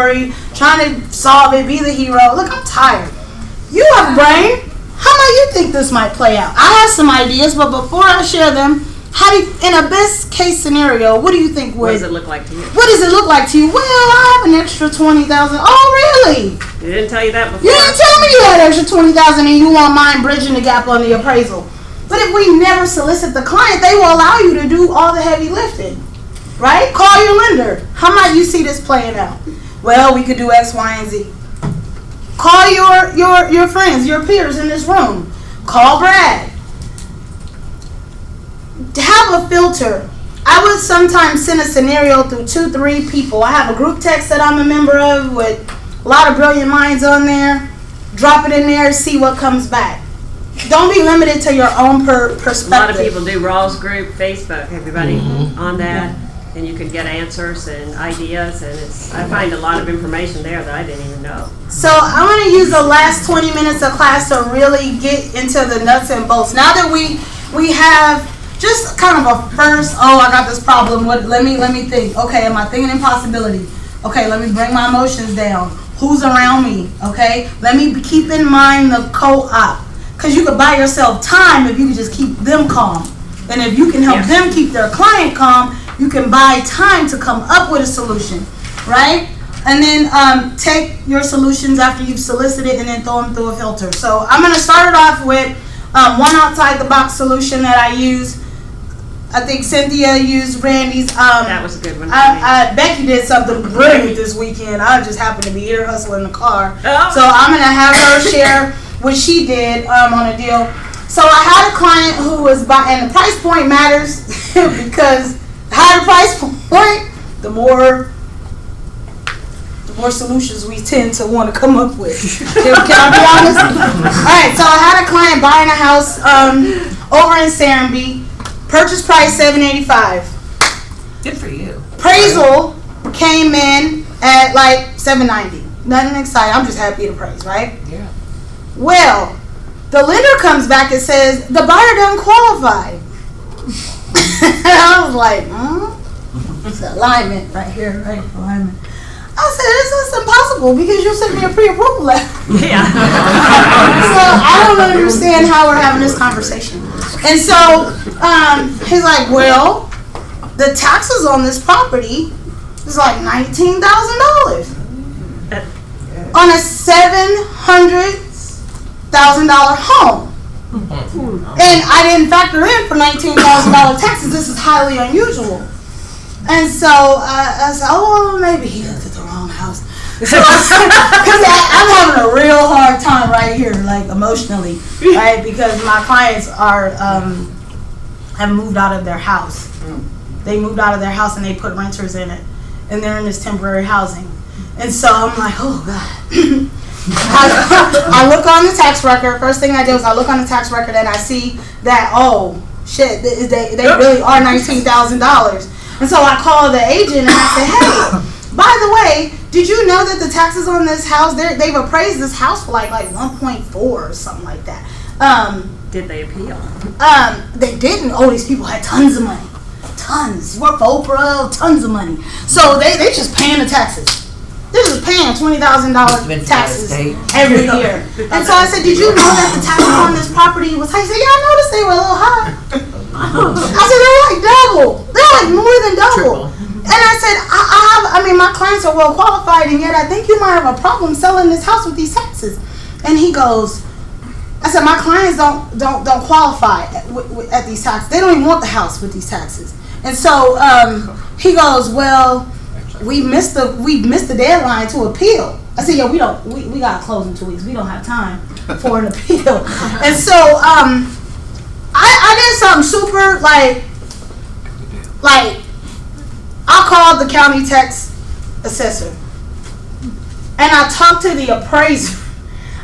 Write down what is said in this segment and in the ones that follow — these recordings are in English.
story, trying to solve it, be the hero. Look, I'm tired. You have a brain. How might you think this might play out? I have some ideas, but before I share them, how do you, in a best case scenario, what do you think What does it look like to you? What does it look like to you? Well, I have an extra $20,000. Oh, really? They didn't tell you that before. You didn't tell me you had extra $20,000 and you want mine bridging the gap on the appraisal. But if we never solicit the client, they will allow you to do all the heavy lifting, right? Call your lender. How might you see this playing out? Well, we could do X, Y, and Z. Call your friends, your peers in this room. Call Brad. To have a filter, I would sometimes send a scenario through 2-3 people. I have a group text that I'm a member of with a lot of brilliant minds on there. Drop it in there, see what comes back. Don't be limited to your own perspective. A lot of people do Rawls group, Facebook, everybody on that, and you can get answers and ideas, and I find a lot of information there that I didn't even know. So I'm going to use the last 20 minutes of class to really get into the nuts and bolts. Now that we have just kind of a first, I got this problem. Let me think. Okay, am I thinking impossibility? Okay, let me bring my emotions down. Who's around me? Okay, let me keep in mind the co-op. Because you could buy yourself time if you could just keep them calm. And if you can help them keep their client calm, you can buy time to come up with a solution, right? And then take your solutions after you've solicited and then throw them through a filter. So I'm going to start it off with one outside the box solution that I use. I think Cynthia used Randy's. That was a good one. Becky did something brilliant this weekend. I just happened to be here hustling in the car. Oh. So I'm going to have her share what she did on a deal. So I had a client who was buying, and the price point matters because the higher the price point, the more solutions we tend to want to come up with. Can I be honest? All right, so I had a client buying a house over in Serenbe. Purchase price $785. Good for you. Appraisal came in at like $790. Nothing exciting. I'm just happy to appraise, right? Yeah. Well, the lender comes back and says the buyer doesn't qualify. I was like, It's alignment right here, right? Alignment. I said, this is impossible because you sent me a pre-approval letter. Yeah. So I don't understand how we're having this conversation. And so he's like, well, the taxes on this property is like $19,000 on a $700,000 home. And I didn't factor in for $19,000 taxes. This is highly unusual. And so I said, well, maybe he looked at the wrong house. Because I'm having a real hard time right here, like emotionally, right? Because my clients are have moved out of their house. They moved out of their house and they put renters in it, and they're in this temporary housing. And so I'm like, oh God. I look on the tax record. First thing I do is I look on the tax record and I see that, oh shit, they really are $19,000. And so I call the agent and I say, hey, by the way, did you know that the taxes on this house, they've appraised this house for like 1.4 or something like that. Did they appeal? They didn't. Oh, these people had tons of money. Tons. Work for Oprah, tons of money. So they just paying the taxes. They're just paying $20,000 taxes every year. And so I said, did you know that the taxes on this property was high? He said, yeah, I noticed they were a little high. I said, they're like double. They're like more than double. And I said, I mean, my clients are well qualified, and yet I think you might have a problem selling this house with these taxes. And he goes, I said, my clients don't qualify at these taxes. They don't even want the house with these taxes. And so he goes, well, we missed the deadline to appeal. I said, yeah, we got to close in 2 weeks. We don't have time for an appeal. And so I did something super like I called the county tax assessor and I talked to the appraiser.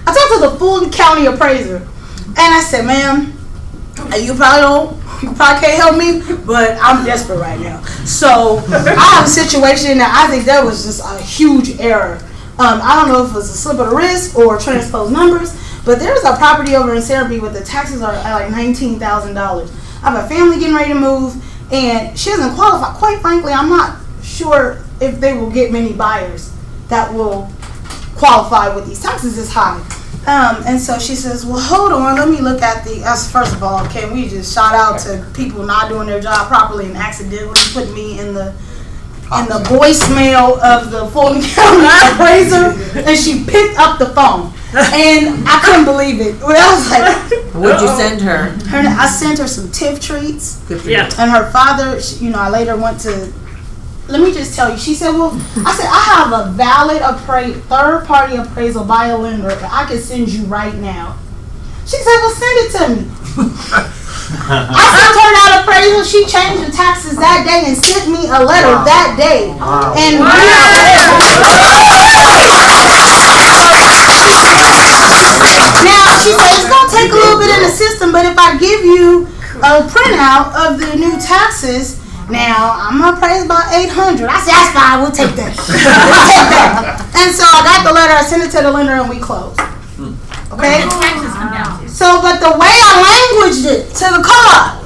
I talked to the full county appraiser and I said, ma'am, you probably can't help me, but I'm desperate right now. So I have a situation that I think that was just a huge error. I don't know if it was a slip of the wrist or transposed numbers, but there's a property over in Serenbe where the taxes are like $19,000. I have a family getting ready to move, and she doesn't qualify. Quite frankly, I'm not sure if they will get many buyers that will qualify with these taxes is high. And so she says, well, hold on, let me look at first of all, can we just shout out to people not doing their job properly and accidentally put me in the voicemail of the Fulton County appraiser, and she picked up the phone. And I couldn't believe it. I was like, what'd you send her? I sent her some TIF treats. Yeah. And her father, I later went to, let me just tell you, she said, well, I said, I have a valid third-party appraisal by a lender that I can send you right now. She said, well, send it to me. I sent her that appraisal. She changed the taxes that day and sent me a letter that day. Wow. And now she said it's gonna take a little bit in the system, but if I give you a printout of the new taxes, now I'm gonna appraise about 800. I said that's fine. We'll take that. We'll take that. And so I got the letter. I sent it to the lender, and we closed. Okay. So, but the way I languaged it to the co-op,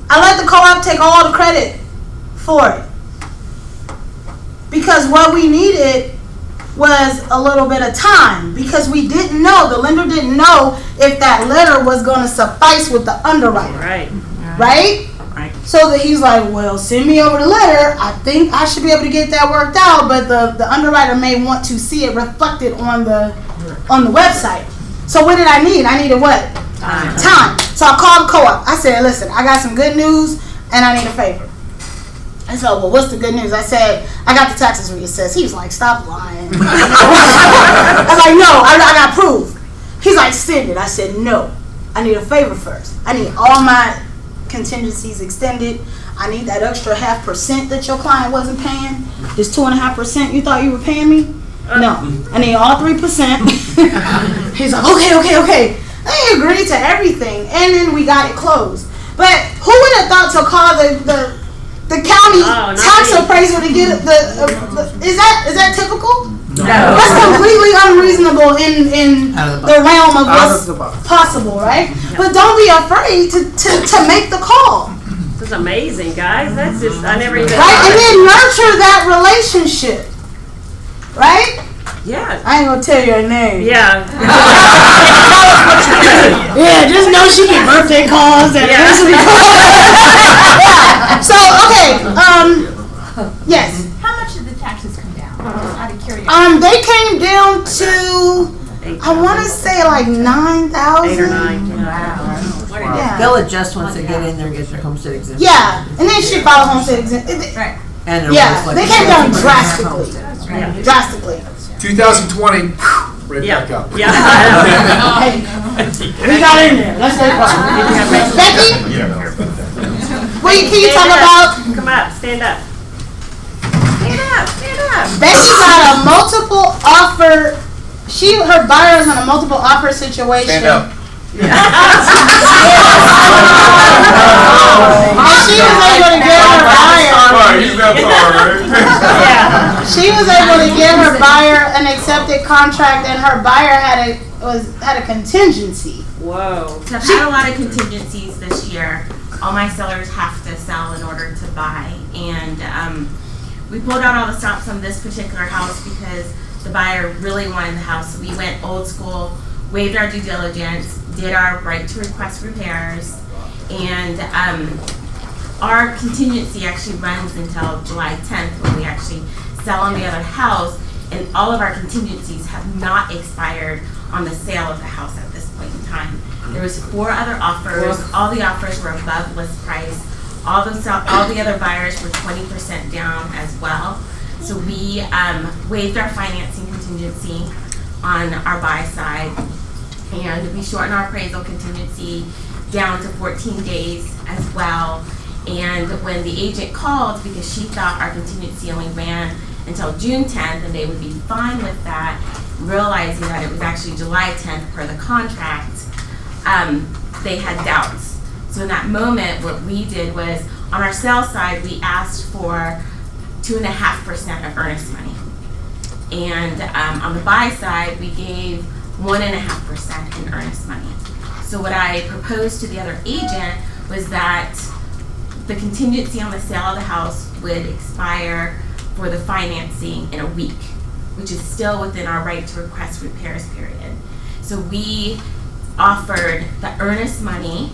I let the co-op take all the credit for it. Because what we needed was a little bit of time. Because we didn't know, the lender didn't know if that letter was going to suffice with the underwriter. Right. Right? Right. So that he's like, well, send me over the letter. I think I should be able to get that worked out, but the underwriter may want to see it reflected on the website. So what did I need? I needed what? Time. So I called the co-op. I said, listen, I got some good news and I need a favor. I said, well, what's the good news? I said, I got the taxes reassessed. He was like, stop lying. I was like, no, I got proof. He's like, send it. I said, no. I need a favor first. I need all my contingencies extended. I need that extra 0.5% that your client wasn't paying. This 2.5% you thought you were paying me? No. I need all 3%. He's like, okay. They agreed to everything, and then we got it closed. But who would have thought to call the county tax appraiser to get is that typical? No. That's completely unreasonable in the realm of what's possible, right? But don't be afraid to make the call. This is amazing, guys. That's just, I never even Right? And then nurture that relationship. Right? Yeah. I ain't gonna tell you her name. Yeah. Yeah, just know she get birthday calls and anniversary calls. Yeah. So, okay, yes. How much did the taxes come down? Just out of curiosity. They came down to, I want to say like 9,000. 8 or 9. Yeah. They'll adjust once they get in there and get their homestead exemption. Yeah, and then she filed homestead exemption. Right. And their Yeah, work they like came that. down drastically. Yeah. Drastically. 2020, right back up. Yeah. Hey, we got in there. Let's go. Becky, can you talk about? Come up. Stand up. Stand up. Stand up. Becky got a multiple offer. Her buyer is in a multiple offer situation. Stand up. And she was able to get her buyer. She was able to get her buyer an accepted contract, and her buyer had a contingency. Whoa. So I've had a lot of contingencies this year. All my sellers have to sell in order to buy, and we pulled out all the stops on this particular house because the buyer really wanted the house. So we went old school, waived our due diligence, did our right to request repairs, and our contingency actually runs until July 10th when we actually sell on the other house, and all of our contingencies have not expired on the sale of the house at this point in time. There was 4 other offers. All the offers were above list price. All the other buyers were 20% down as well. So we waived our financing contingency on our buy side, and we shortened our appraisal contingency down to 14 days as well. And when the agent called, because she thought our contingency only ran until June 10th and they would be fine with that, realizing that it was actually July 10th per the contract, they had doubts. So in that moment, what we did was, on our sales side, we asked for 2.5% of earnest money. And on the buy side, we gave 1.5% in earnest money. So what I proposed to the other agent was that the contingency on the sale of the house would expire for the financing in a week, which is still within our right to request repairs period. So we offered the earnest money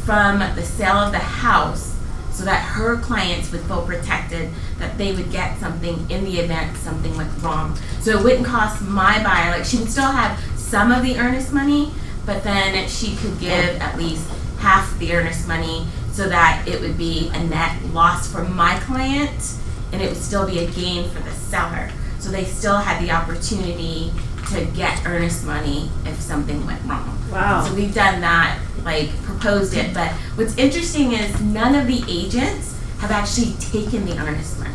from the sale of the house so that her clients would feel protected, that they would get something in the event something went wrong. So it wouldn't cost my buyer, like she would still have some of the earnest money, but then she could give at least half the earnest money so that it would be a net loss for my client and it would still be a gain for the seller. So they still had the opportunity to get earnest money if something went wrong. Wow. So we've done that, like proposed it, but what's interesting is none of the agents have actually taken the earnest money.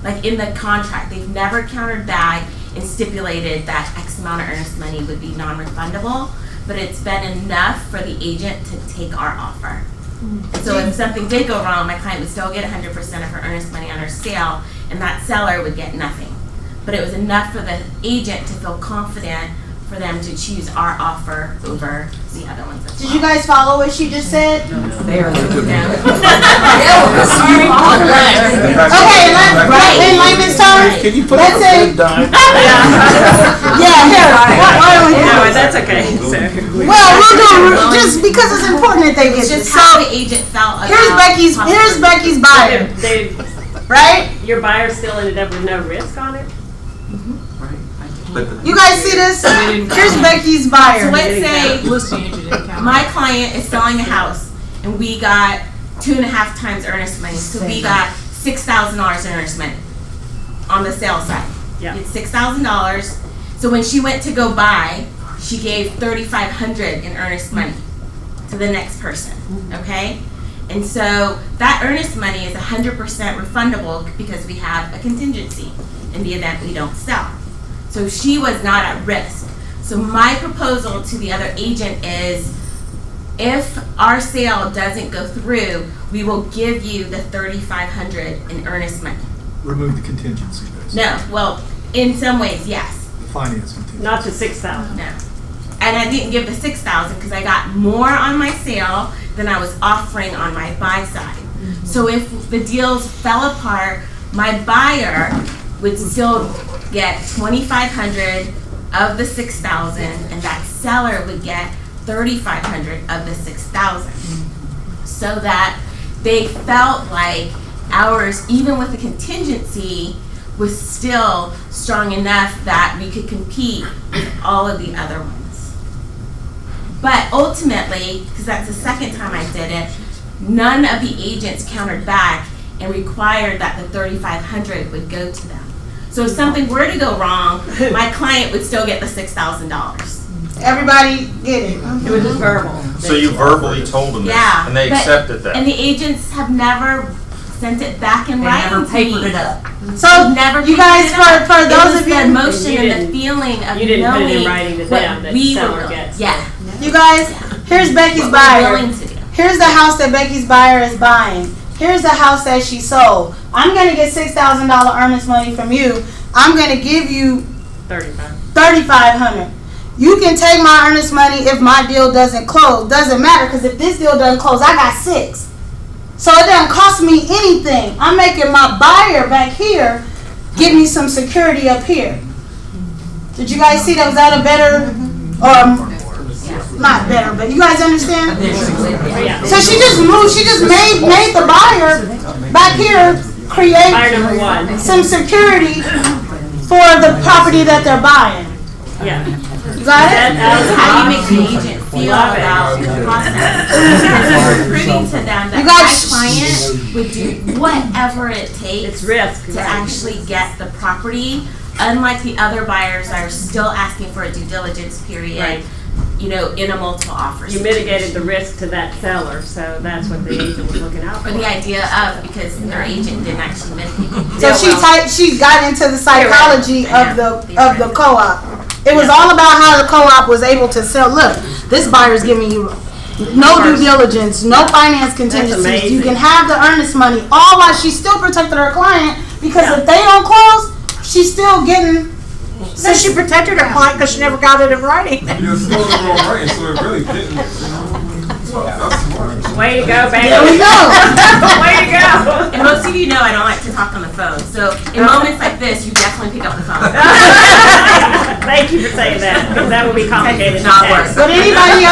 Like in the contract, they've never countered back and stipulated that X amount of earnest money would be non-refundable, but it's been enough for the agent to take our offer. So if something did go wrong, my client would still get 100% of her earnest money on her sale, and that seller would get nothing. But it was enough for the agent to feel confident for them to choose our offer over the other ones as Did well. you guys follow what she just said? Okay, in layman's terms, Can you put let's up a say, good dime? yeah, here, why don't we do No, this? that's okay. So, Well, we'll do, just because it's important that they get It's this. just how So, the agent felt about here's Becky's buyer, they, right? your buyer still ended up with no risk on it? You guys see this? Here's Becky's buyer. So let's say Listing agent didn't count. my client is selling a house and we got 2.5 times earnest money. So we got $6,000 in earnest money on the sale side. Yeah. It's $6,000. So when she went to go buy, she gave $3,500 in earnest money to the next person. Okay? And so that earnest money is 100% refundable because we have a contingency in the event we don't sell. So she was not at risk. So my proposal to the other agent is, if our sale doesn't go through, we will give you the $3,500 in earnest money. Remove the contingency, basically. No, well, in some ways, yes. The finance contingency. Not to 6,000. No. And I didn't give the $6,000 because I got more on my sale than I was offering on my buy side. So if the deals fell apart, my buyer would still get $2,500 of the $6,000, and that seller would get $3,500 of the $6,000. So that they felt like ours, even with the contingency, was still strong enough that we could compete with all of the other ones. But ultimately, because that's the second time I did it, none of the agents countered back and required that the $3,500 would go to them. So if something were to go wrong, my client would still get the $6,000. Everybody get it. It was just verbal. So you verbally told them this, Yeah. and they but- accepted that. And the agents have never sent it back in writing to me. up. So, Never you papered guys, it up. for It those was of the you, emotion You and the didn't- feeling of you didn't put it in knowing writing to what them that we seller were, gets. yeah, you guys, here's Becky's what we're buyer. willing to do. Here's the house that Becky's buyer is buying. Here's the house that she sold. I'm gonna get $6,000 earnest money from you. I'm gonna give you 35. $3,500. You can take my earnest money if my deal doesn't close. Doesn't matter, because if this deal doesn't close, I got 6. So it doesn't cost me anything. I'm making my buyer back here give me some security up here. Did you guys see that? Was that a better, not better, but you guys understand? Yeah. So she just moved, she just made the buyer back here Buyer create number one. some security for the property that they're buying. Yeah. You got it? That's how you make the agent feel Love it. about the process. Because you're proving to them that You my guys- client would do whatever it takes It's risk. to right. actually get the property, unlike the other buyers that are still asking for a due diligence period, Right. you know, in a multiple offer You situation. mitigated the risk to that seller, so that's what the agent was looking out for. Or the idea of, because their agent didn't actually mitigate. So she got into the psychology of the co-op. It was all about how the co-op was able to sell. Look, this buyer's giving you no due diligence, no finance contingencies. amazing. You can have the earnest money, all while she still protected her client, because if they don't close, she's still getting. So she protected her client because she never got it in writing. You're still in the wrong writing, so it really didn't. That's smart. Way to go, baby. There we go. Way to go. And most of you know I don't like to talk on the phone. So in moments like this, you definitely pick up the phone. Thank you for saying that, because that would be complicated. It's not work. But anybody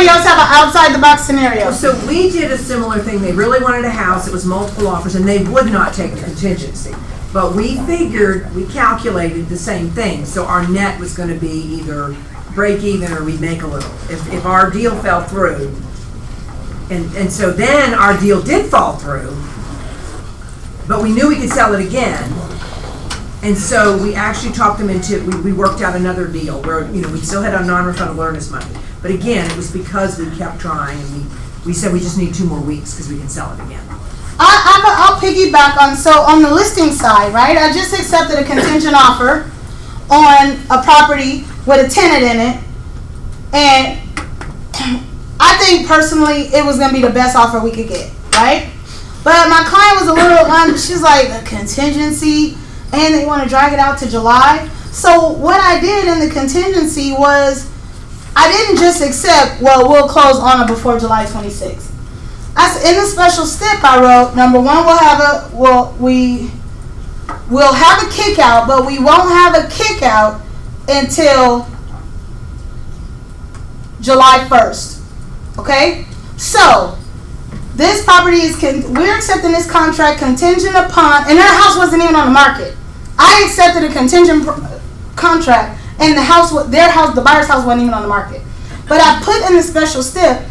else have an outside the box scenario? So we did a similar thing. They really wanted a house. It was multiple offers, and they would not take the contingency. But we calculated the same thing. So our net was going to be either break even or we'd make a little. If our deal fell through, and so then our deal did fall through, but we knew we could sell it again. And so we actually talked them into, we worked out another deal where, we still had our non-refundable earnest money. But again, it was because we kept trying, and we said we just need 2 more weeks because we can sell it again. I'll piggyback on the listing side, right? I just accepted a contingent offer on a property with a tenant in it, and I think personally it was gonna be the best offer we could get, right? But my client was a little, she's like, a contingency, and they want to drag it out to July. So what I did in the contingency was, I didn't just accept, well, we'll close on or before July 26th. In the special stip, I wrote, number one, we'll have a kick out, but we won't have a kick out until July 1st. Okay? So, this property we're accepting this contract contingent upon, and their house wasn't even on the market. I accepted a contingent contract, and the buyer's house wasn't even on the market. But I put in the special stip,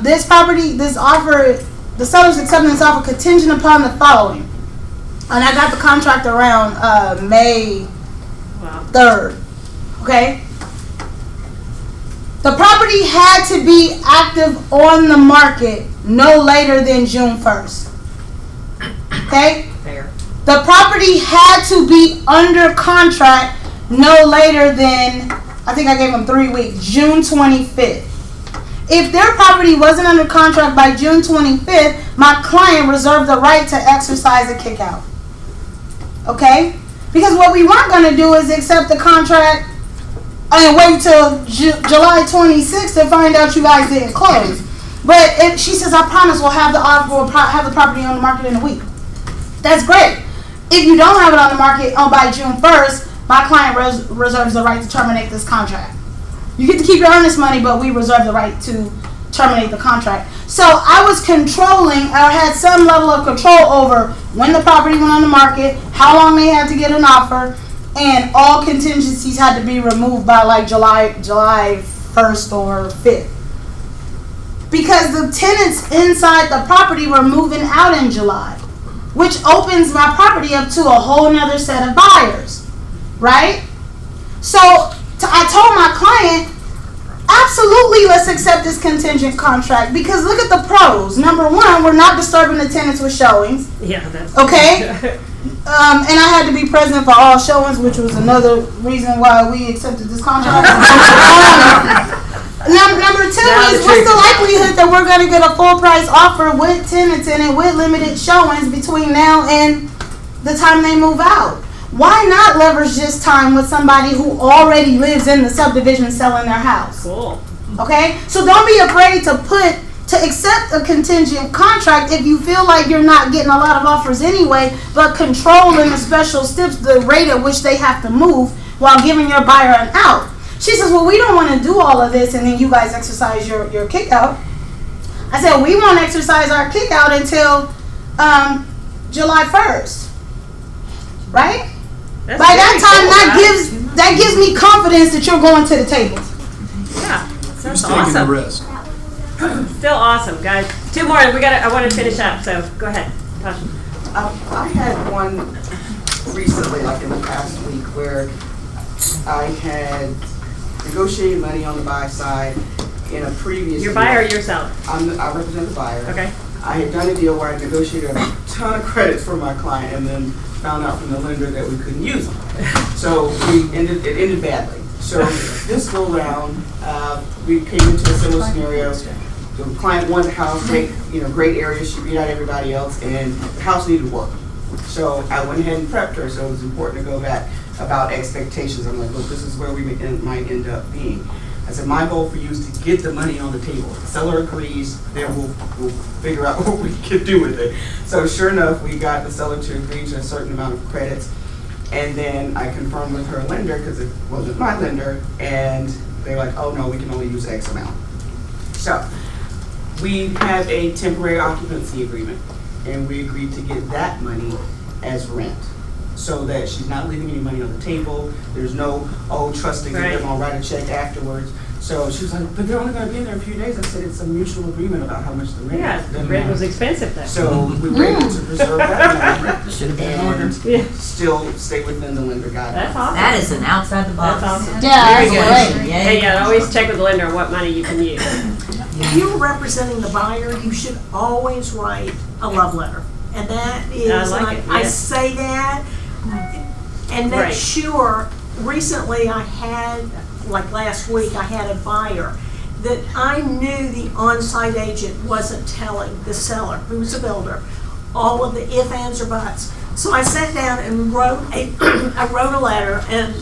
this property, this offer, the seller's accepting this offer contingent upon the following. And I got the contract around May 3rd. Okay? The property had to be active on the market no later than June 1st. Okay? Fair. The property had to be under contract no later than, I think I gave them 3 weeks, June 25th. If their property wasn't under contract by June 25th, my client reserved the right to exercise a kick-out. Okay? Because what we weren't going to do is accept the contract and wait till July 26th to find out you guys didn't close. But she says, I promise we'll have the property on the market in a week. That's great. If you don't have it on the market by June 1st, my client reserves the right to terminate this contract. You get to keep your earnest money, but we reserve the right to terminate the contract. So I was controlling, or had some level of control over when the property went on the market, how long they had to get an offer, and all contingencies had to be removed by like July 1st or 5th. Because the tenants inside the property were moving out in July, which opens my property up to a whole nother set of buyers, right? So I told my client, absolutely, let's accept this contingent contract, because look at the pros. Number one, we're not disturbing the tenants with showings. Yeah, that's okay. And I had to be present for all showings, which was another reason why we accepted this contract. Number two is, what's the likelihood that we're going to get a full price offer with tenants in it with limited showings between now and the time they move out? Why not leverage this time with somebody who already lives in the subdivision selling their house? cool. Okay? So don't be afraid to accept a contingent contract if you feel like you're not getting a lot of offers anyway, but controlling the special steps, the rate at which they have to move while giving your buyer an out. She says, well, we don't want to do all of this and then you guys exercise your kick out. I said, we won't exercise our kick out until July 1st. Right? That's By that very time, cool, that gives me confidence that you're going to the table. Yeah, Who's that's taking the awesome. risk? Still awesome, guys. 2 more. I want to finish up. So go ahead, Tasha. I had one recently, like in the past week, where I had negotiated money on the buy side in a previous. Your buyer or your seller? I represent the buyer. Okay. I had done a deal where I negotiated a ton of credits for my client, and then found out from the lender that we couldn't use them. So it ended badly. So this go round, we came into a similar scenario. The client wanted the house, great area. She beat out everybody else, and the house needed work. So I went ahead and prepped her. So it was important to go back about expectations. I'm like, look, this is where we might end up being. I said, my goal for you is to get the money on the table. If the seller agrees, then we'll figure out what we can do with it. So sure enough, we got the seller to agree to a certain amount of credits. And then I confirmed with her lender, because it wasn't my lender, and they're like, oh no, we can only use X amount. So we have a temporary occupancy agreement, and we agreed to get that money as rent, so that she's not leaving any money on the table. There's no, trusting that they're gonna write a check afterwards. So she was like, but they're only gonna be in there a few days. I said, it's a mutual agreement about how much the rent Yeah, is. the rent was expensive though. So we were able to preserve that money Should have been in order. Yeah, still stay within the lender guidelines. that's awesome. That is an outside the box. That's awesome. Yeah, Very that's good. great. Hey, yeah, always check with the lender what money you can use. If you're representing the buyer, you should always write a love letter. And that is, I like it, I yeah. say that, and Right. make sure, recently I had, like last week, I had a buyer that I knew the on-site agent wasn't telling the seller, who was a builder, all of the if, ands, or buts. So I sat down and wrote a letter, and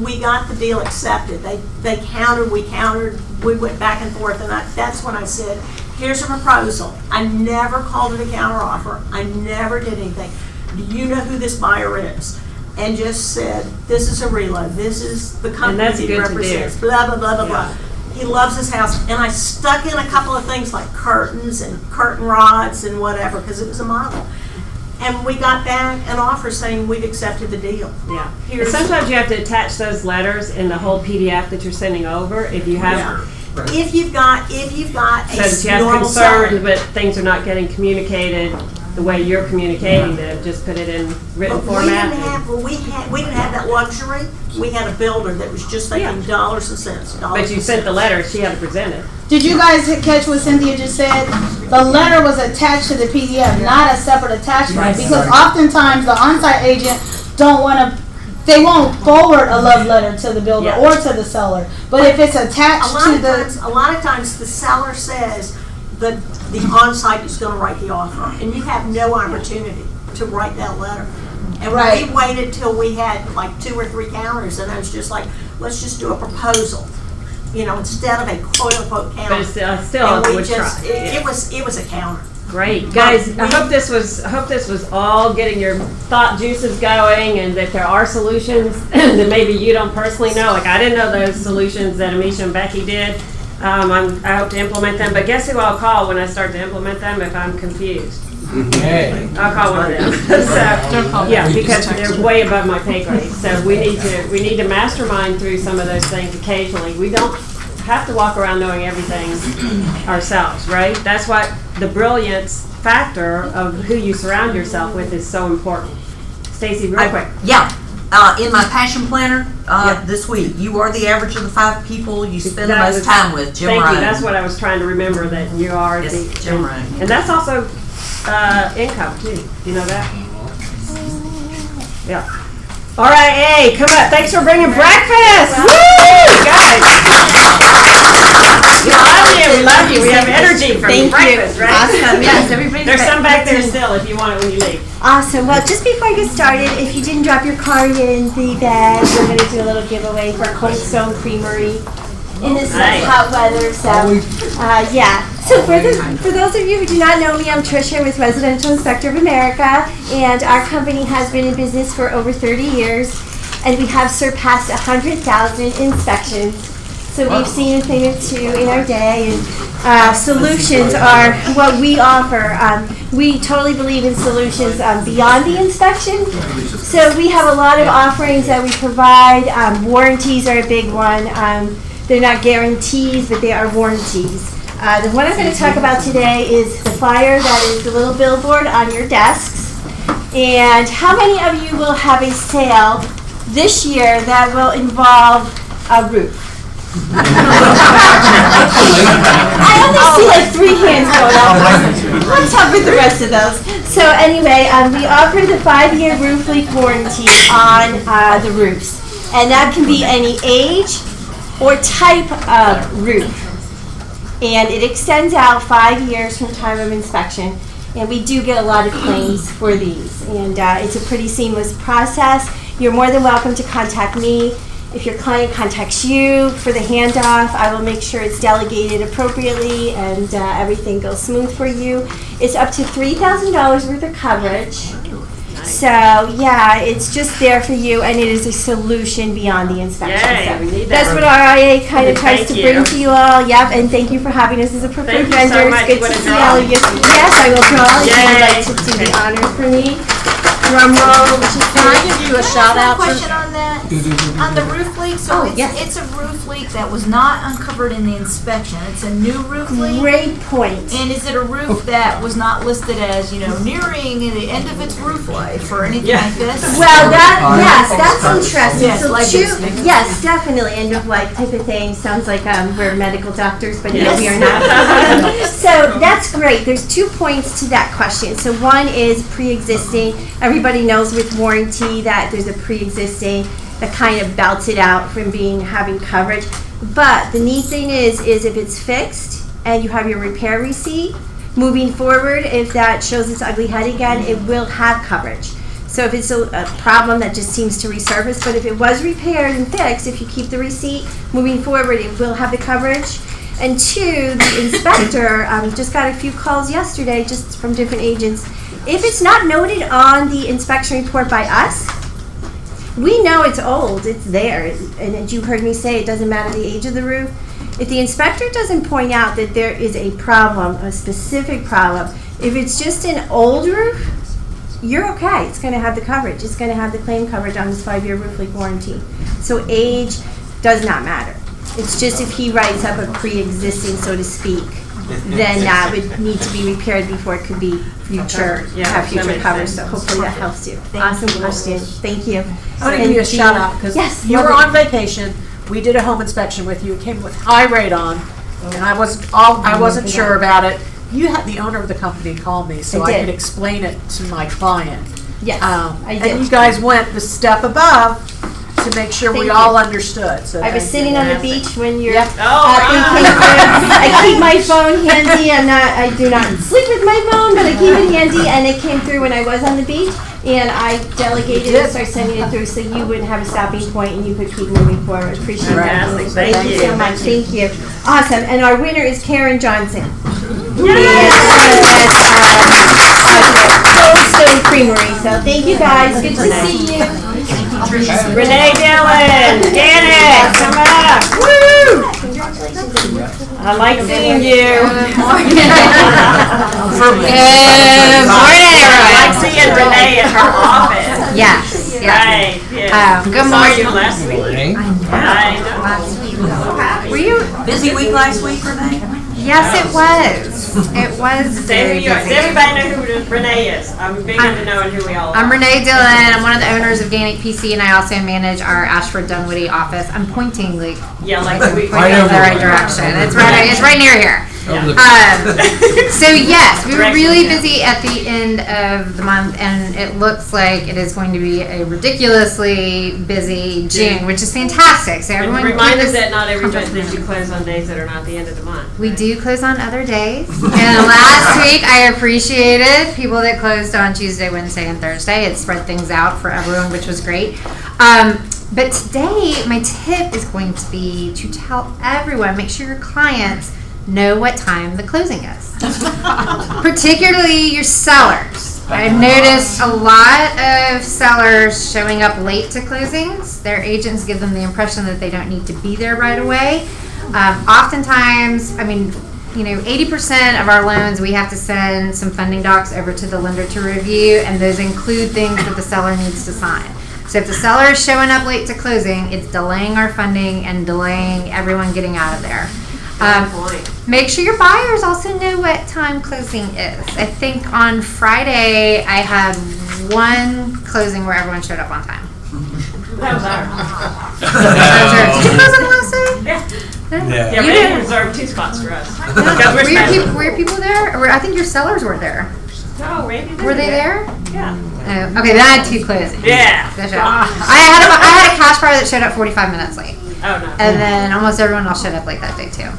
we got the deal accepted. They countered, we countered, we went back and forth, and that's when I said, here's a proposal. I never called it a counteroffer. I never did anything. Do you know who this buyer is? And just said, this is a reload. This is the company that's he good to do. represents. Blah, blah, blah, blah, blah. He loves his house. And I stuck in a couple of things like curtains and curtain rods and whatever, because it was a model. And we got back an offer saying we've accepted the deal. Yeah. And Here's- sometimes you have to attach those letters in the whole PDF that you're sending over if you have, Yeah. If you've got so that you a have normal concerns, seller. but things are not getting communicated the way you're communicating them, just put it in written But we didn't format. have, we didn't have that luxury. We had a builder that was just thinking dollars and cents, dollars But you and sent the cents. letter, she had to present it. Did you guys catch what Cynthia just said? The letter was attached to the PDF, not a separate attachment, because oftentimes the on-site agent don't want to, they won't forward a love letter to the builder Yeah. or to the seller. But if it's attached to the, A lot of times the seller says that the on-site is gonna write the offer, and you have no opportunity to write that letter. And Right. we waited till we had like 2 or 3 counters, and I was just like, let's just do a proposal, instead of a quote-unquote counter. But it's still And a we would just, try. it was a counter. Great, guys. I hope this was all getting your thought juices going, and that there are solutions that maybe you don't personally know. Like I didn't know those solutions that Amisha and Becky did. I hope to implement them. But guess who I'll call when I start to implement them if I'm confused? I'll call one of them. So, yeah, because they're way above my pay grade. So we need to mastermind through some of those things occasionally. We don't have to walk around knowing everything ourselves, right? That's why the brilliance factor of who you surround yourself with is so important. Stacy, real quick. Yeah. In my passion planner this week, you are the average of the 5 people you spend the That most was- time with. Jim Thank Ryan. you. That's what I was trying to remember, that you are Yes, the Jim Ryan. and that's also income too. Do you know that? Yeah. All right, hey, come on! Thanks for bringing breakfast. Woo, guys! We love you. We love you. We have energy from breakfast, right? Awesome. Yes, everybody's There's some back there ready. still if you want it when you leave. Awesome. Well, just before I get started, if you didn't drop your card in the bag, we're going to do a little giveaway for Cold Stone Creamery in this Nice. hot weather. So, yeah. So for those of you who do not know me, I'm Tricia with Residential Inspector of America, and our company has been in business for over 30 years, and we have surpassed 100,000 inspections. So we've seen a thing or two in our day, and solutions are what we offer. We totally believe in solutions beyond the inspection. So we have a lot of offerings that we provide. Warranties are a big one. They're not guarantees, but they are warranties. The one I'm going to talk about today is the flyer that is the little billboard on your desks. And how many of you will have a sale this year that will involve a roof? I only see like 3 hands going up. What's up with the rest of those? So anyway, we offer the 5-year roof leak warranty on the roofs. And that can be any age or type of roof. And it extends out 5 years from time of inspection. And we do get a lot of claims for these. And it's a pretty seamless process. You're more than welcome to contact me If your client contacts you for the handoff, I will make sure it's delegated appropriately and everything goes smooth for you. It's up to $3,000 worth of coverage. So, yeah, it's just there for you, and it is a solution beyond the inspection. Yay, So we need that. that's what RIA kind of tries to Thank bring you. to you all. Yep, and thank you for having us as a preferred Thank you so vendor. much. It's good You to wanna see draw? all of you. Yes, I will draw. If you would Yay. like to do the honors for me. Drum roll. Can I give you a shout out? Question on that, on the roof leak, so Oh, yes. it's a roof leak that was not uncovered in the inspection, it's a new roof leak? Great point. And is it a roof that was not listed as, nearing the end of its roof life or anything Yeah. like this? Well, yes, that's interesting. Yes, So like yes, definitely end of life type of thing. Sounds like we're medical doctors, but no, Yes. we are not. So that's great. There's 2 points to that question. So one is pre-existing. Everybody knows with warranty that there's a pre-existing that kind of belts it out from having coverage. But the neat thing is if it's fixed and you have your repair receipt, moving forward, if that shows its ugly head again, it will have coverage. So if it's a problem that just seems to resurface, but if it was repaired and fixed, if you keep the receipt, moving forward, it will have the coverage. And 2, the inspector, just got a few calls yesterday just from different agents. If it's not noted on the inspection report by us, we know it's old, it's there. And as you heard me say, it doesn't matter the age of the roof. If the inspector doesn't point out that there is a problem, a specific problem, if it's just an old roof, you're okay. It's going to have the coverage. It's going to have the claim coverage on this 5-year roof leak warranty. So age does not matter. It's just if he writes up a pre-existing, so to speak, then that would need to be repaired before it could be future, Yeah, have that future makes coverage. sense. So hopefully that helps you. Awesome question. Thank you. I want to give you a shout out because Yes, you love were it. on vacation. We did a home inspection with you. It came with high radon, and I wasn't sure about it. You had the owner of the company call me so I I did. could explain it to my client. Yes, I did. And you guys went the step above to make sure we Thank all you. understood. So I was thank sitting you. on the beach when you're Yep. I keep my phone handy. I do not sleep with my phone, but I keep it handy. And it came through when I was on the beach, and I delegated and started sending it through so you wouldn't have a stopping point and you could keep moving forward. Appreciate Fantastic. that. Thank you. so much. Thank you. Awesome. And our winner is Karen Johnson. Coldstone Creamery. So thank you guys. Good to see you. Renee Dillon, Janet, come up. Woo! I like seeing you. I like seeing Renee at her office. Yes. Right, yeah. Good Saw you morning. last week. I know. Were you? Busy week last week, Renee? Yes, it was. It was Say very who you are. Does busy. everybody know who Renee is? I'm big into knowing who we all are. I'm Renee Dillon. I'm one of the owners of Ganic PC, and I also manage our Ashford Dunwoody office. I'm pointing like Yeah, like we in the right direction. It's right near here. So yes, we were really busy at the end of the month, and it looks like it is going to be a ridiculously busy June, which is fantastic. So everyone Remind give us us that not everybody that you close on days that are not the end of the month. We do close on other days. And last week, I appreciated people that closed on Tuesday, Wednesday, and Thursday. It spread things out for everyone, which was great. But today, my tip is going to be to tell everyone, make sure your clients know what time the closing is. Particularly your sellers. I've noticed a lot of sellers showing up late to closings. Their agents give them the impression that they don't need to be there right away. Oftentimes, 80% of our loans, we have to send some funding docs over to the lender to review, and those include things that the seller needs to sign. So if the seller is showing up late to closing, it's delaying our funding and delaying everyone getting out of there. Make sure your buyers also know what time closing is. I think on Friday, I had one closing where everyone showed up on time. That was ours. Did you close on the last day? Yeah, You we didn't. reserved 2 spots for us. Were your people there? Or I think your sellers were there. No, Randy did Were they there? Yeah. Oh, okay, then I had 2 closings. Yeah. I had a cash buyer that showed up 45 minutes late. Oh, no. And then almost everyone else showed up like that day too.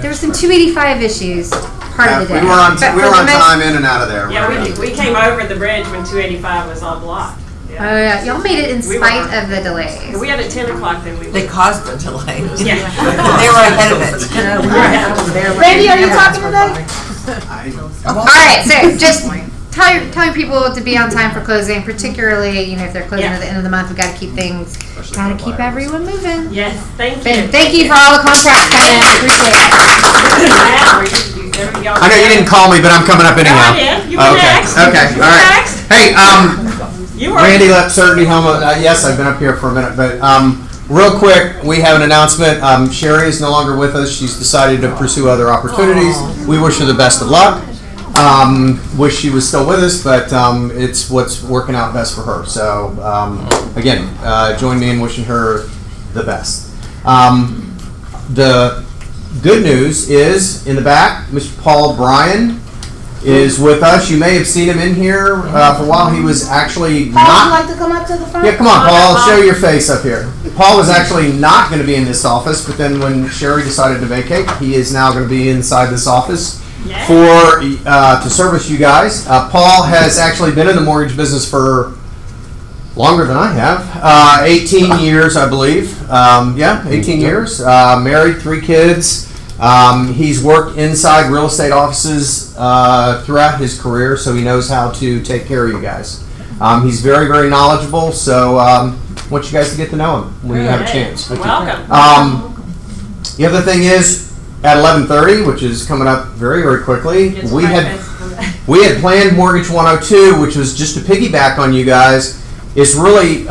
There were some 285 issues part of the day. We were on But we for were the on most- time in and out of there. Yeah, we came over the bridge when 285 was all blocked. Oh yeah, y'all made it in We were spite on. of the delays. We had at 10 o'clock, then we. They caused the delay. Yeah. They were ahead of it. Randy, are you talking today? All right, so just tell your people to be on time for closing, particularly if they're closing at the end of the month. We got to keep everyone moving. Yes, thank you. And thank you for all the contracts coming in. Appreciate it. I know you didn't call me, but I'm coming up anyhow. Oh, yeah, you were next. Okay, You all were right. next. Hey, You were. Randy left Certainty Home. Yes, I've been up here for a minute, but real quick, we have an announcement. Sherry is no longer with us. She's decided to pursue other opportunities. We wish her the best of luck. Wish she was still with us, but it's what's working out best for her. So again, join me in wishing her the best. The good news is in the back, Mr. Paul Bryan is with us. You may have seen him in here for a while. He was actually Paul, would you not. like to come up to the front? Yeah, come on, Paul. Show your face up here. Paul was actually not going to be in this office, but then when Sherry decided to vacate, he is now going to be inside this office for to service you guys. Paul has actually been in the mortgage business for longer than I have. 18 years, I believe. 18 years. Married, 3 kids. He's worked inside real estate offices throughout his career, so he knows how to take care of you guys. He's very, very knowledgeable, so I want you guys to get to know him when you have a chance. Welcome. The other thing is, at 11:30, which is coming up very, very quickly, we had planned Mortgage 102, which was just to piggyback on you guys. It's really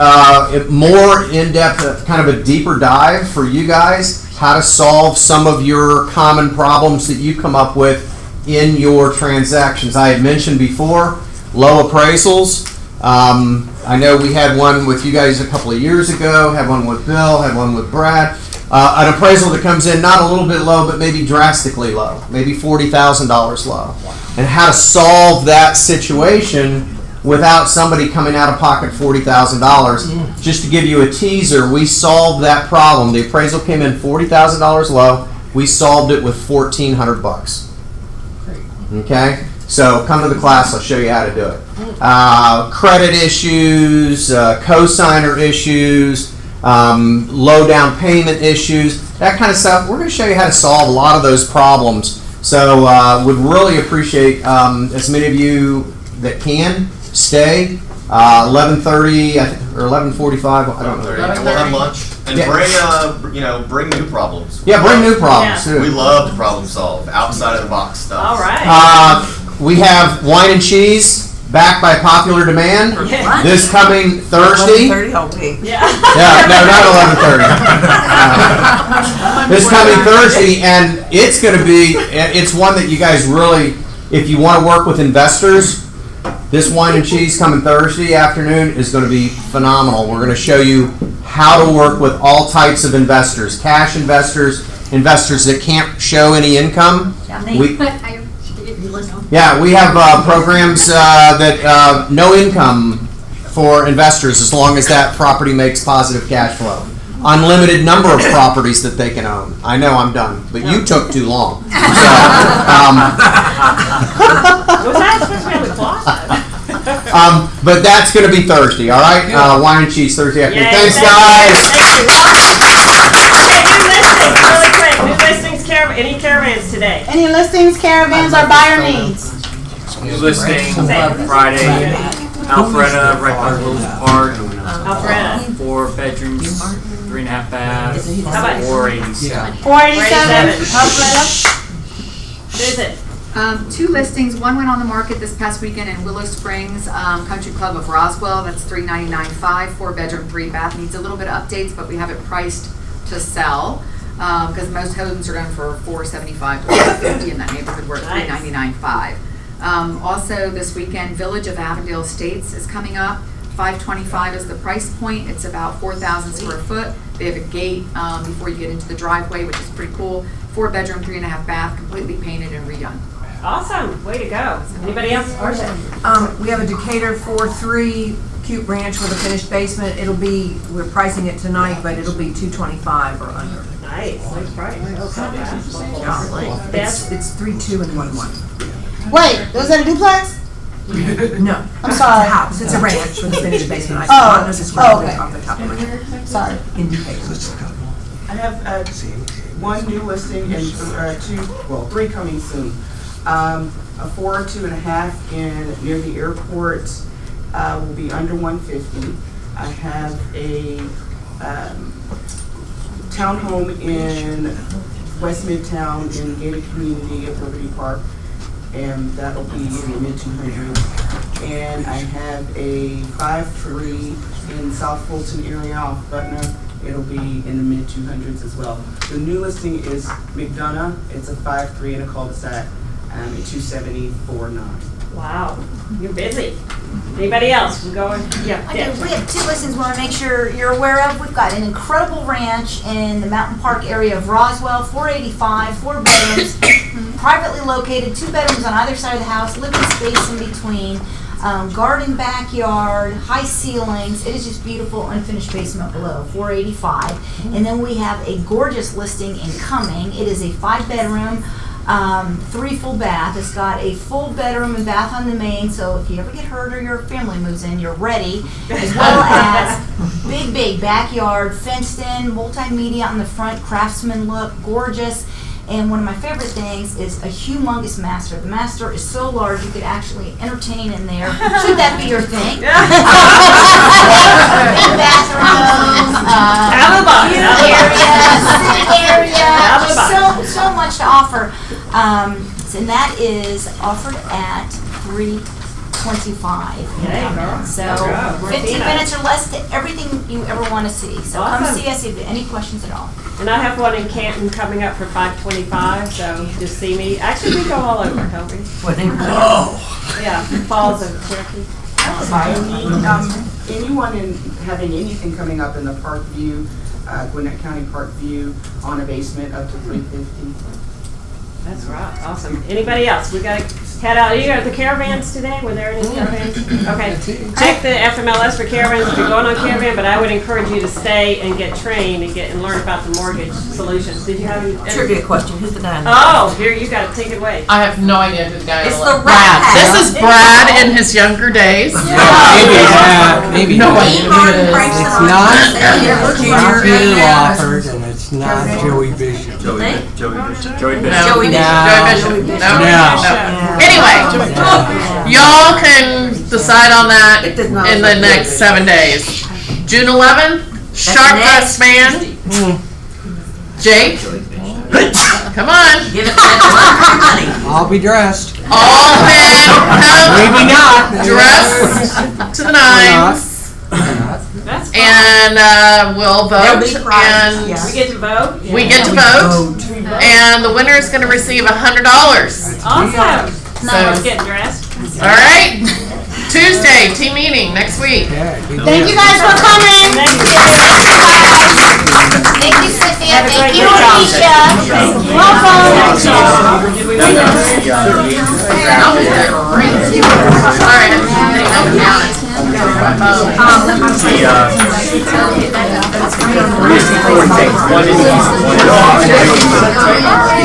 more in-depth, kind of a deeper dive for you guys, how to solve some of your common problems that you come up with in your transactions. I had mentioned before, low appraisals. I know we had one with you guys a couple of years ago, had one with Bill, had one with Brad. An appraisal that comes in not a little bit low, but maybe drastically low, maybe $40,000 low. And how to solve that situation without somebody coming out of pocket $40,000. Just to give you a teaser, we solved that problem. The appraisal came in $40,000 low. We solved it with $1,400. Okay? So come to the class, I'll show you how to do it. Credit issues, cosigner issues, low down payment issues, that kind of stuff. We're going to show you how to solve a lot of those problems. So would really appreciate as many of you that can stay. 11:30 or 11:45. I don't know. And we'll have lunch and bring new problems. Yeah, bring new problems too. We love to problem solve outside of the box stuff. All right. We have wine and cheese back by popular demand this coming Thursday. 11:30 all week. Yeah. Yeah, no, not 11:30. This coming Thursday, and it's going to be. It's one that you guys really, if you want to work with investors. This wine and cheese coming Thursday afternoon is going to be phenomenal. We're going to show you how to work with all types of investors, cash investors, investors that can't show any income. We have programs that no income for investors as long as that property makes positive cash flow. Unlimited number of properties that they can own. I know I'm done, but you took too long. So, Was that supposed to be on the clock? but that's going to be Thursday, all right? Wine and cheese Thursday afternoon. Yay, Thanks, thank guys. Okay, new listings, any caravans today? Any listings, caravans, or buyer needs? New listing Friday, Alpharetta, right by Rose Park. Alpharetta. 4 bedrooms, 3.5 baths, 487. 487. Alpharetta. Who is it? 2 listings. One went on the market this past weekend in Willow Springs, Country Club of Roswell. That's $399,500, 4-bedroom, 3-bath. Needs a little bit of updates, but we have it priced to sell because most homes are going for $475 to $450 in that neighborhood. We're at $399,500. Also, this weekend, Village of Avondale Estates is coming up. $525 is the price point. It's about 4,000 square foot. They have a gate before you get into the driveway, which is pretty cool. 4-bedroom, 3.5 bath, completely painted and redone. Awesome. Way to go. Anybody else? We have a Decatur 4.3 cute ranch with a finished basement. We're pricing it tonight, but it'll be $225 or under. Nice price. It's 3.2 and 1.1. Wait, was that a duplex? No. I'm sorry. It's a house, it's a ranch with a finished basement. I Oh. don't know this Okay. off the top of my head. Sorry. Indicators. I have one new listing and three coming soon. A 4 2.5 in near the airport will be under 150. I have a townhome in West Midtown in the gated community of Liberty Park, and that'll be in the mid 200s. And I have a 5-3 in South Fulton area off Butner. It'll be in the mid 200s as well. The new listing is McDonough. It's a 5-3 in a cul-de-sac at 27049. Wow, you're busy. Anybody else? We're going, yeah. I do. We have 2 listings we want to make sure you're aware of. We've got an incredible ranch in the Mountain Park area of Roswell, 485, 4 bedrooms, privately located, 2 bedrooms on either side of the house, living space in between, garden backyard, high ceilings. It is just beautiful, unfinished basement below, 485. And then we have a gorgeous listing in Cumming. It is a 5-bedroom, 3 full bath. It's got a full bedroom and bath on the main, so if you ever get hurt or your family moves in, you're ready. As well as big backyard, fenced in, multimedia on the front, craftsman look, gorgeous. And one of my favorite things is a humongous master. The master is so large you could actually entertain in there. Should that be your thing? Big bathroom, sitting area, so much to offer. And that is offered at $325. So 15 minutes or less to everything you ever want to see. So come see us if you have any questions at all. And I have one in Canton coming up for $525, so just see me. Actually, we go all over, don't we? Yeah, Falls of Cherokee. Anyone having anything coming up in the Parkview, Gwinnett County Parkview on a basement up to $350. That's right, awesome. Anybody else? We got to head out. You got the caravans today? Were there any caravans? Okay. Check the FMLS for caravans if you're going on caravan, but I would encourage you to stay and get trained and learn about the mortgage solutions. Did you have any? Trivia question, who's the guy? Oh, here, you got to take it away. I have no idea who the guy is. It's the Brad. rat. This is Brad in his younger days. Maybe. No idea who it is. It's not Peter Wofford, and it's not Joey Bishop. Joey Bishop. No. No. No. Anyway, y'all can decide on that in the next 7 days. June 11th, Shark Fest man. Jake, come on. Give it money. I'll be dressed. All men Maybe not. dressed to the nines. And we'll vote, and We get to vote? we get to vote, and the winner is going to receive $100. Awesome. So, Let's get dressed. all right, Tuesday, team meeting next week. Thank you guys for coming. Thank you, Cynthia. Thank you, Alicia. One is